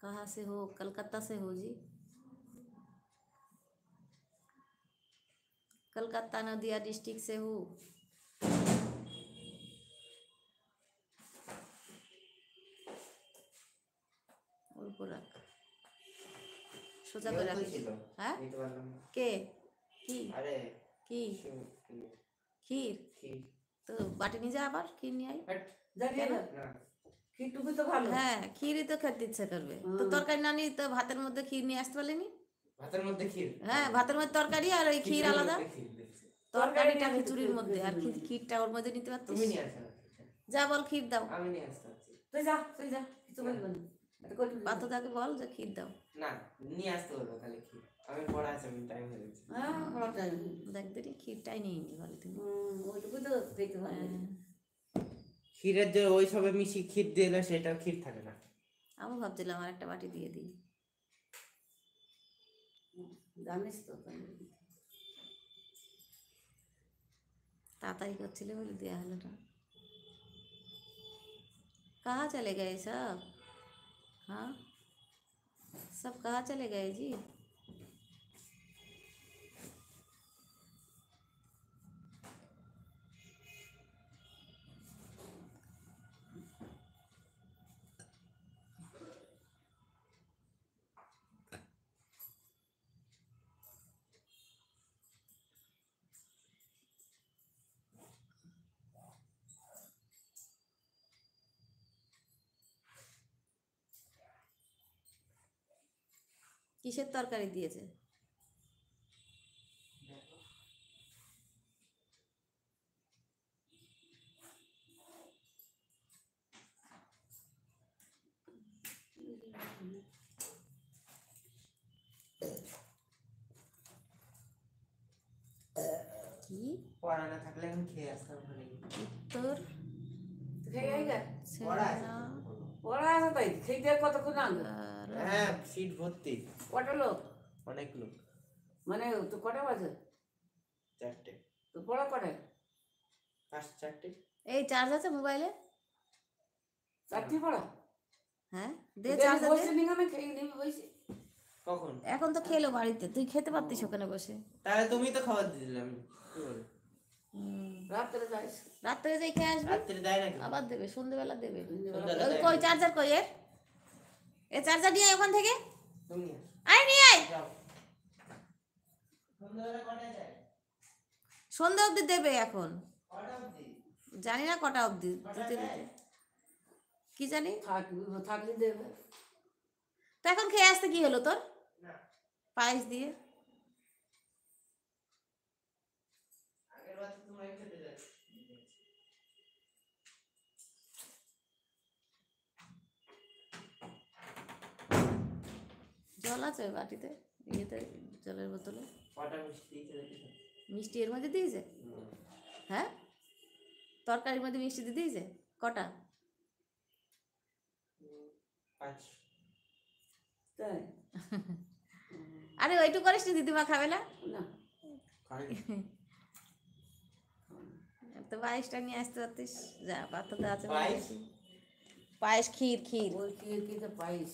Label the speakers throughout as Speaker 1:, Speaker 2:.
Speaker 1: कहाँ से हो? कलकत्ता से हो जी? कलकत्ता नदिया डिस्ट्रिक्ट से हूँ। অল্প রাখ, সোজা করে রাখিস। হ্যাঁ কে কি
Speaker 2: আরে
Speaker 1: কি ক্ষীর? তো বাটি নিয়ে যা, আবার ক্ষীর নিয়ে আই।
Speaker 2: ক্ষীরটুকু তো ভালো।
Speaker 1: হ্যাঁ, ক্ষীরই তো খেতে ইচ্ছা করবে। তো তরকারি না নিয়ে তো ভাতের মধ্যে ক্ষীর নিয়ে আসতে পারলেনি?
Speaker 2: ভাতের মধ্যে ক্ষীর?
Speaker 1: হ্যাঁ, ভাতের মধ্যে তরকারি আর ওই ক্ষীর আলাদা। তরকারিটা খিচুড়ির মধ্যে আর ক্ষীরটা ওর মধ্যে নিতে পারতিস।
Speaker 2: তুমি নিয়ে আসো।
Speaker 1: যা বল ক্ষীর দাও।
Speaker 2: আমি নিয়ে আসতে পারছি। তুই যা কিছু বলবো না।
Speaker 1: পাত্রদাকে বল যে ক্ষীর দাও।
Speaker 2: না, নিয়ে আসতে বলবো তাহলে ক্ষীর। আমি পড়া আছে, আমি টাইম হয়ে গেছে।
Speaker 1: হ্যাঁ, পড়া টাইম। দেখ দেখি ক্ষীরটাই নিয়ে নি বলে তুমি। ওইটুকু তো দেখতে পারে।
Speaker 2: ক্ষীরের যে ওই সবে মিশি ক্ষীর দিলে সেটা ক্ষীর থাকে না।
Speaker 1: আমি ভাবছিলাম আর একটা বাটি দিয়ে দিই। জানিস তো ताताई करछिले बोले दिया हलो ना। कहाँ चले गए सब? हाँ, सब कहाँ चले गए जी? কিসের তরকারি দিয়েছে? কি
Speaker 2: পড়া না থাকলে আমি খেয়ে আসতাম ওখানে।
Speaker 1: তোর
Speaker 2: খেয়ে আই গা
Speaker 1: পড়া আছে?
Speaker 2: পড়া আছে তাই খেতে কতক্ষণ লাগবে? হ্যাঁ, সিট ভর্তি। কত লোক? অনেক লোক। মানে তো কটা বাজে? 4টে। তো পড়া কটায়? 4:30।
Speaker 1: এই চার্জ আছে মোবাইলে?
Speaker 2: 4টে পড়া?
Speaker 1: হ্যাঁ, দে চার্জ দে।
Speaker 2: বসে নিগা না খেয়ে নিবি বসে। কখন?
Speaker 1: এখন তো খেলো বাড়িতে, তুই খেতে পারতিস ওখানে বসে।
Speaker 2: তাহলে তুমি তো খাবার দিলে, আমি কি বল? রাত্রে যাইস?
Speaker 1: রাত্রে যাই খেয়ে আসবি।
Speaker 2: রাত্রে দেয় না?
Speaker 1: আবার দেবে, সন্ধ্যেবেলা দেবে।
Speaker 2: সন্ধ্যাবেলা
Speaker 1: ওই
Speaker 2: দেয়
Speaker 1: কই
Speaker 2: না।
Speaker 1: চার্জার কই এর? এ চার্জার নিয়ে আয় ওখান থেকে।
Speaker 2: তুমি নিয়ে
Speaker 1: আয় নিয়ে আয়।
Speaker 2: যাও। সন্ধ্যাবেলা কটায় যায়?
Speaker 1: সন্ধ্যা অবধি দেবে এখন।
Speaker 2: কটা অবধি?
Speaker 1: জানি না কটা অবধি দিতে দিতে, কি জানি।
Speaker 2: থাকলে দেবে।
Speaker 1: তো এখন খেয়ে আসতে কি হলো তোর?
Speaker 2: না,
Speaker 1: পায়েস দিয়ে।
Speaker 2: আগের বার তো তোমায় খেতে যাচ্ছি।
Speaker 1: জল আছে ওই বাটিতে, ইয়েতে জলের বোতলে।
Speaker 2: কটা মিষ্টি দিয়েছে দেখেছো?
Speaker 1: মিষ্টি এর মধ্যে দিয়েছে? হ্যাঁ, তরকারির মধ্যে মিষ্টি দিয়ে দিয়েছে? কটা?
Speaker 2: 5।
Speaker 1: তাই? আরে ওইটু করিস নি, দিদিমা খাবে না? না, তো পায়েসটা নিয়ে আসতে পারতিস। যা পাত্র তো আছে। পায়েস ক্ষীর ক্ষীর
Speaker 2: ওই ক্ষীর কি তো পায়েস?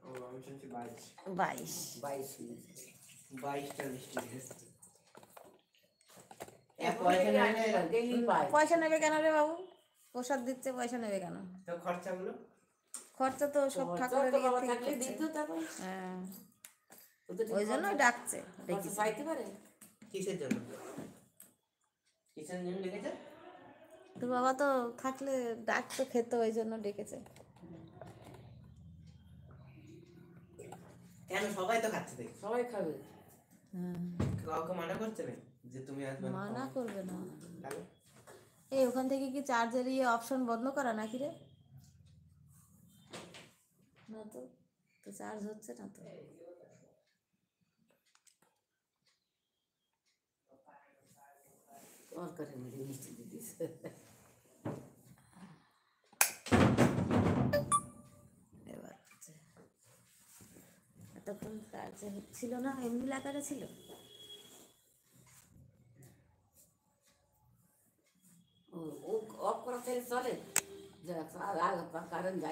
Speaker 2: ও আমি শুনছি
Speaker 1: 22
Speaker 2: 22টা মিষ্টি দিয়েছে।
Speaker 1: পয়সা নেবে কেন রে বাবু? প্রসাদ দিচ্ছে, পয়সা নেবে কেন?
Speaker 2: তো খরচাগুলো?
Speaker 1: খরচা তো সব ঠাকুরের ইয়ে থেকে করছে। হ্যাঁ, ওই জন্যই ডাকছে।
Speaker 2: পাইতে পারে কিসের জন্য? কিসের জন্য ডেকেছে?
Speaker 1: তোর বাবা তো থাকলে ডাকতো, খেত, ওই জন্য ডেকেছে।
Speaker 2: কেন সবাই তো খাচ্ছে, দেখ সবাই খাবে। কাউকে মানা করছে না যে তুমি আসবে না?
Speaker 1: মানা করবে না। এই ওখান থেকে কি চার্জের ইয়ে অপশন বন্ধ করা নাকি রে? না তো, তো চার্জ হচ্ছে না তো। তরকারি মধ্যে মিষ্টি দিয়ে দিয়েছে। এবার এতক্ষণ চার্জে হচ্ছিল না, এমনি লাগাটা ছিল। ও অফ করা চলে, কারেন্ট যায়।